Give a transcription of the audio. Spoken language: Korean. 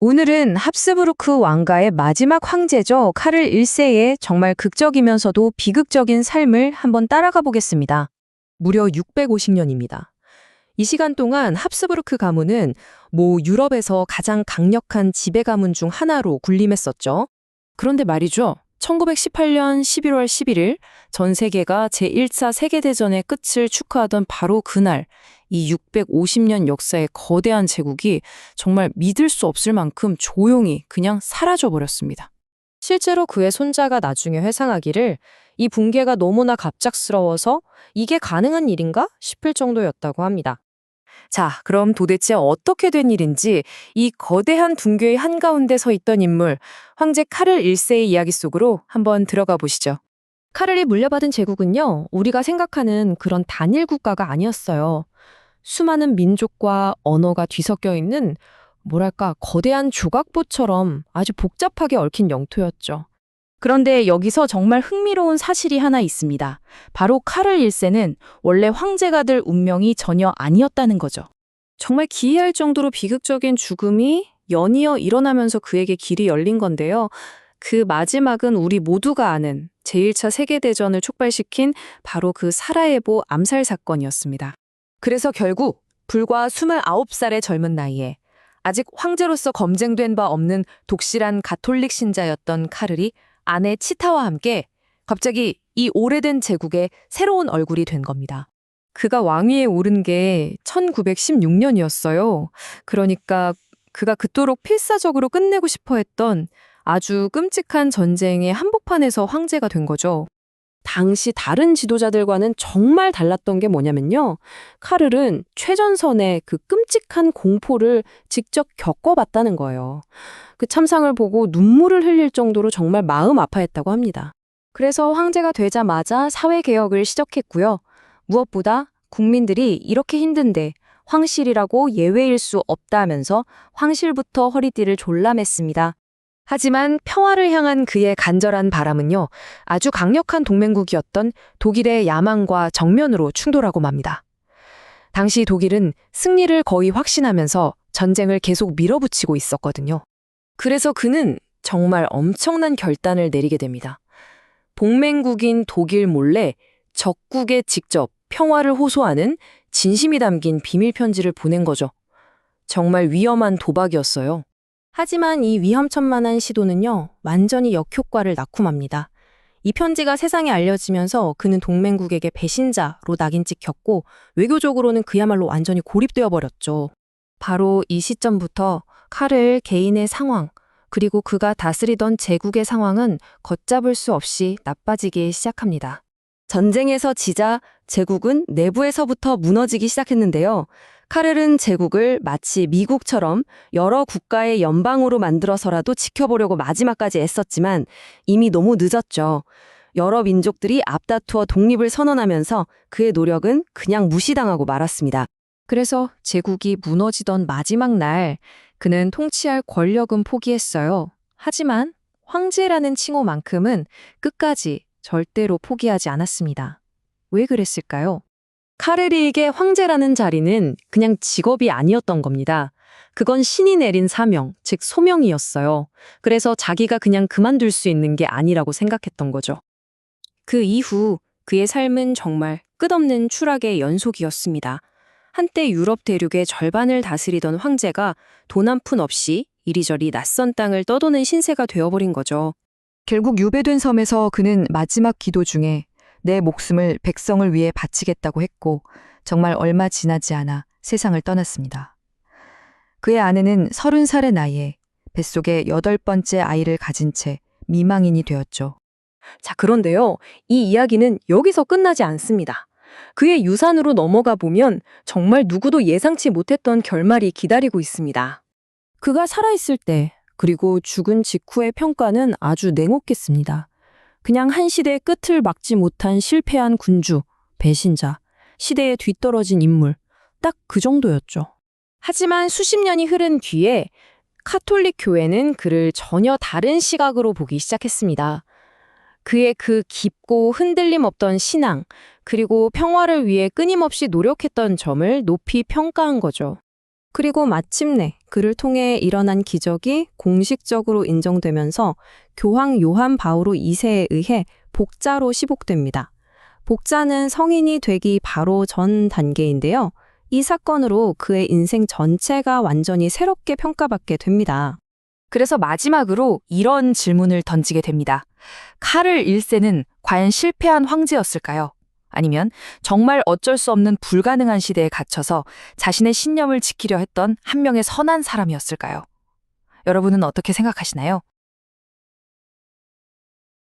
오늘은 합스부르크 왕가의 마지막 황제죠. 카를 1세의 정말 극적이면서도 비극적인 삶을 한번 따라가 보겠습니다. 무려 650년입니다. 이 시간 동안 합스부르크 가문은 유럽에서 가장 강력한 지배 가문 중 하나로 군림했었죠. 그런데 말이죠. 1918년 11월 11일 전 세계가 제1차 세계대전의 끝을 축하하던 바로 그날, 이 650년 역사의 거대한 제국이 정말 믿을 수 없을 만큼 조용히 그냥 사라져버렸습니다. 실제로 그의 손자가 나중에 회상하기를 이 붕괴가 너무나 갑작스러워서 이게 가능한 일인가 싶을 정도였다고 합니다. 자, 그럼 도대체 어떻게 된 일인지 이 거대한 붕괴의 한가운데 서 있던 인물, 황제 카를 1세의 이야기 속으로 한번 들어가 보시죠. 카를이 물려받은 제국은요, 우리가 생각하는 그런 단일 국가가 아니었어요. 수많은 민족과 언어가 뒤섞여 있는 거대한 조각보처럼 아주 복잡하게 얽힌 영토였죠. 그런데 여기서 정말 흥미로운 사실이 하나 있습니다. 바로 카를 1세는 원래 황제가 될 운명이 전혀 아니었다는 거죠. 정말 기이할 정도로 비극적인 죽음이 연이어 일어나면서 그에게 길이 열린 건데요. 그 마지막은 우리 모두가 아는 제1차 세계대전을 촉발시킨 바로 그 사라예보 암살 사건이었습니다. 그래서 결국 불과 29살의 젊은 나이에 아직 황제로서 검증된 바 없는 독실한 가톨릭 신자였던 카를이 아내 치타와 함께 갑자기 이 오래된 제국의 새로운 얼굴이 된 겁니다. 그가 왕위에 오른 게 1916년이었어요. 그러니까 그가 그토록 필사적으로 끝내고 싶어 했던 아주 끔찍한 전쟁의 한복판에서 황제가 된 거죠. 당시 다른 지도자들과는 정말 달랐던 게 뭐냐면요. 카를은 최전선의 그 끔찍한 공포를 직접 겪어봤다는 거예요. 그 참상을 보고 눈물을 흘릴 정도로 정말 마음 아파했다고 합니다. 그래서 황제가 되자마자 사회개혁을 시작했고요. 무엇보다 국민들이 이렇게 힘든데 황실이라고 예외일 수 없다면서 황실부터 허리띠를 졸라맸습니다. 하지만 평화를 향한 그의 간절한 바람은요, 아주 강력한 동맹국이었던 독일의 야망과 정면으로 충돌하고 맙니다. 당시 독일은 승리를 거의 확신하면서 전쟁을 계속 밀어붙이고 있었거든요. 그래서 그는 정말 엄청난 결단을 내리게 됩니다. 동맹국인 독일 몰래 적국에 직접 평화를 호소하는 진심이 담긴 비밀 편지를 보낸 거죠. 정말 위험한 도박이었어요. 하지만 이 위험천만한 시도는요, 완전히 역효과를 낳고 맙니다. 이 편지가 세상에 알려지면서 그는 동맹국에게 배신자로 낙인 찍혔고 외교적으로는 그야말로 완전히 고립되어 버렸죠. 바로 이 시점부터 카를 개인의 상황, 그리고 그가 다스리던 제국의 상황은 걷잡을 수 없이 나빠지기 시작합니다. 전쟁에서 지자 제국은 내부에서부터 무너지기 시작했는데요. 카를은 제국을 마치 미국처럼 여러 국가의 연방으로 만들어서라도 지켜보려고 마지막까지 애썼지만 이미 너무 늦었죠. 여러 민족들이 앞다투어 독립을 선언하면서 그의 노력은 그냥 무시당하고 말았습니다. 그래서 제국이 무너지던 마지막 날 그는 통치할 권력은 포기했어요. 하지만 황제라는 칭호만큼은 끝까지 절대로 포기하지 않았습니다. 왜 그랬을까요? 카를이에게 황제라는 자리는 그냥 직업이 아니었던 겁니다. 그건 신이 내린 사명, 즉 소명이었어요. 그래서 자기가 그냥 그만둘 수 있는 게 아니라고 생각했던 거죠. 그 이후 그의 삶은 정말 끝없는 추락의 연속이었습니다. 한때 유럽 대륙의 절반을 다스리던 황제가 돈 한 푼 없이 이리저리 낯선 땅을 떠도는 신세가 되어버린 거죠. 결국 유배된 섬에서 그는 마지막 기도 중에 내 목숨을 백성을 위해 바치겠다고 했고 정말 얼마 지나지 않아 세상을 떠났습니다. 그의 아내는 30살의 나이에 뱃속에 8번째 아이를 가진 채 미망인이 되었죠. 자, 그런데요. 이 이야기는 여기서 끝나지 않습니다. 그의 유산으로 넘어가 보면 정말 누구도 예상치 못했던 결말이 기다리고 있습니다. 그가 살아있을 때 그리고 죽은 직후의 평가는 아주 냉혹했습니다. 그냥 한 시대의 끝을 막지 못한 실패한 군주, 배신자, 시대에 뒤떨어진 인물, 딱 그 정도였죠. 하지만 수십 년이 흐른 뒤에 카톨릭 교회는 그를 전혀 다른 시각으로 보기 시작했습니다. 그의 그 깊고 흔들림 없던 신앙, 그리고 평화를 위해 끊임없이 노력했던 점을 높이 평가한 거죠. 그리고 마침내 그를 통해 일어난 기적이 공식적으로 인정되면서 교황 요한 바오로 2세에 의해 복자로 시복됩니다. 복자는 성인이 되기 바로 전 단계인데요. 이 사건으로 그의 인생 전체가 완전히 새롭게 평가받게 됩니다. 그래서 마지막으로 이런 질문을 던지게 됩니다. 카를 1세는 과연 실패한 황제였을까요? 아니면 정말 어쩔 수 없는 불가능한 시대에 갇혀서 자신의 신념을 지키려 했던 한 명의 선한 사람이었을까요? 여러분은 어떻게 생각하시나요?